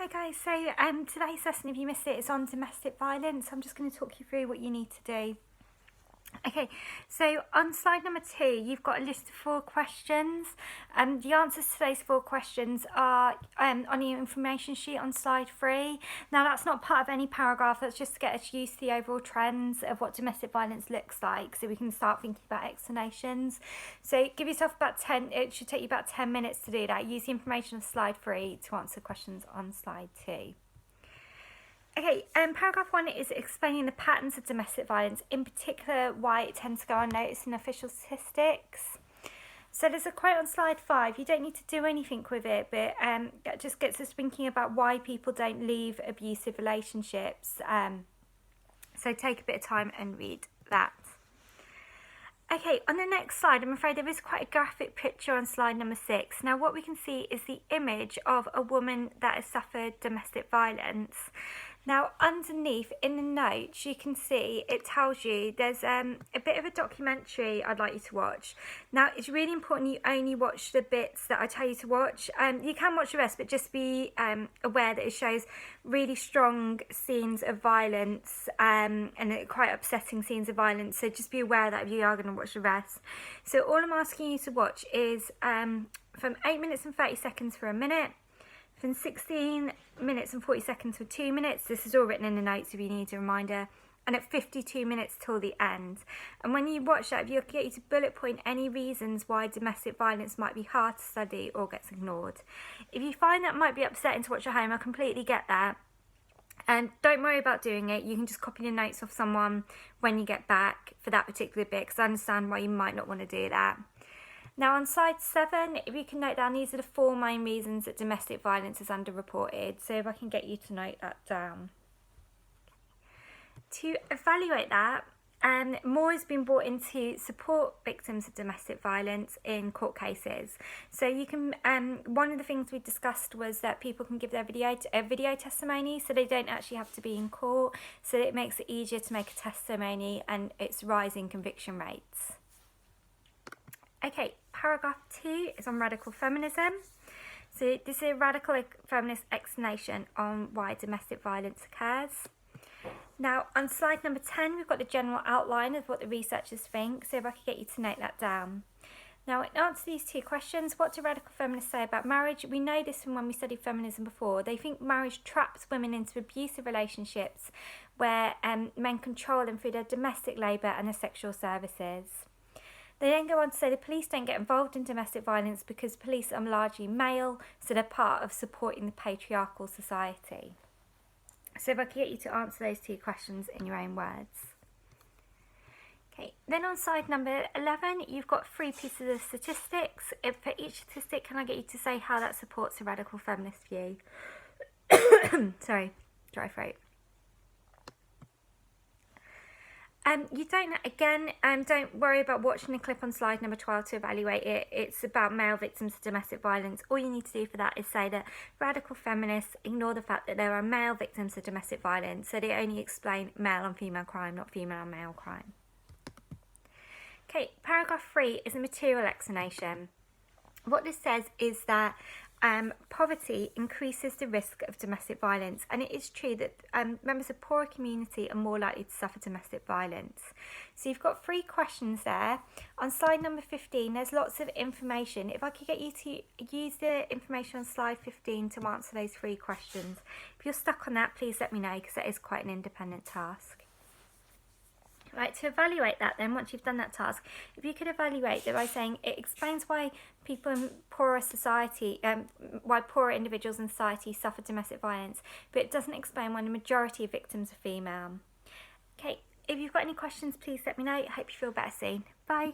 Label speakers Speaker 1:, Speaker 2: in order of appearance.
Speaker 1: Hey guys, so today's lesson, if you missed it, is on domestic violence. I'm just going to talk you through what you need to do. Okay, so on slide number 2, you've got a list of 4 questions. The answers to those 4 questions are on your information sheet on slide 3. Now, that's not part of any paragraph, that's just to get us used to the overall trends of what domestic violence looks like, so we can start thinking about explanations. So give yourself it should take you about 10 minutes to do that. Use the information on slide 3 to answer questions on slide 2. Okay, paragraph 1 is explaining the patterns of domestic violence, in particular why it tends to go unnoticed in official statistics. So there's a quote on slide 5. You don't need to do anything with it, but that just gets us thinking about why people don't leave abusive relationships. So take a bit of time and read that. Okay, on the next slide, I'm afraid there is quite a graphic picture on slide number 6. Now, what we can see is the image of a woman that has suffered domestic violence. Now, underneath in the notes, you can see it tells you there's a bit of a documentary I'd like you to watch. Now, it's really important you only watch the bits that I tell you to watch. You can watch the rest, but just be aware that it shows really strong scenes of violence and quite upsetting scenes of violence. So just be aware that if you are going to watch the rest. So all I'm asking you to watch is from 8 minutes and 30 seconds for a minute, from 16 minutes and 40 seconds for 2 minutes. This is all written in the notes if you need a reminder. And at 52 minutes till the end. And when you watch that, if you get you to bullet point any reasons why domestic violence might be hard to study or gets ignored. If you find that might be upsetting to watch at home, I completely get that. And don't worry about doing it. You can just copy the notes off someone when you get back for that particular bit, because I understand why you might not want to do that. Now on slide 7, if you can note down, these are the 4 main reasons that domestic violence is underreported. So if I can get you to note that down. To evaluate that, more has been brought in to support victims of domestic violence in court cases. So you can, one of the things we discussed was that people can give their video testimony, so they don't actually have to be in court. So it makes it easier to make a testimony, and it's rising conviction rates. Okay, paragraph 2 is on radical feminism. So this is a radical feminist explanation on why domestic violence occurs. Now, on slide number 10, we've got the general outline of what the researchers think, so if I could get you to note that down. Now, in answer to these 2 questions, what do radical feminists say about marriage? We know this from when we studied feminism before. They think marriage traps women into abusive relationships where men control them through their domestic labour and their sexual services. They then go on to say the police don't get involved in domestic violence because police are largely male, so they're part of supporting the patriarchal society. So if I could get you to answer those 2 questions in your own words. Okay, then on slide number 11, you've got 3 pieces of statistics. For each statistic, can I get you to say how that supports a radical feminist view? Sorry, dry throat. Don't worry about watching the clip on slide number 12 to evaluate it. It's about male victims of domestic violence. All you need to do for that is say that radical feminists ignore the fact that there are male victims of domestic violence, so they only explain male and female crime, not female and male crime. Okay, paragraph 3 is a material explanation. What this says is that poverty increases the risk of domestic violence, and it is true that members of poorer community are more likely to suffer domestic violence. So you've got 3 questions there. On slide number 15, there's lots of information. If I could get you to use the information on slide 15 to answer those 3 questions. If you're stuck on that, please let me know, because that is quite an independent task. Right, to evaluate that then, once you've done that task, if you could evaluate that by saying it explains why people in poorer society, why poorer individuals in society suffer domestic violence, but it doesn't explain why the majority of victims are female. Okay, if you've got any questions, please let me know. I hope you feel better soon. Bye.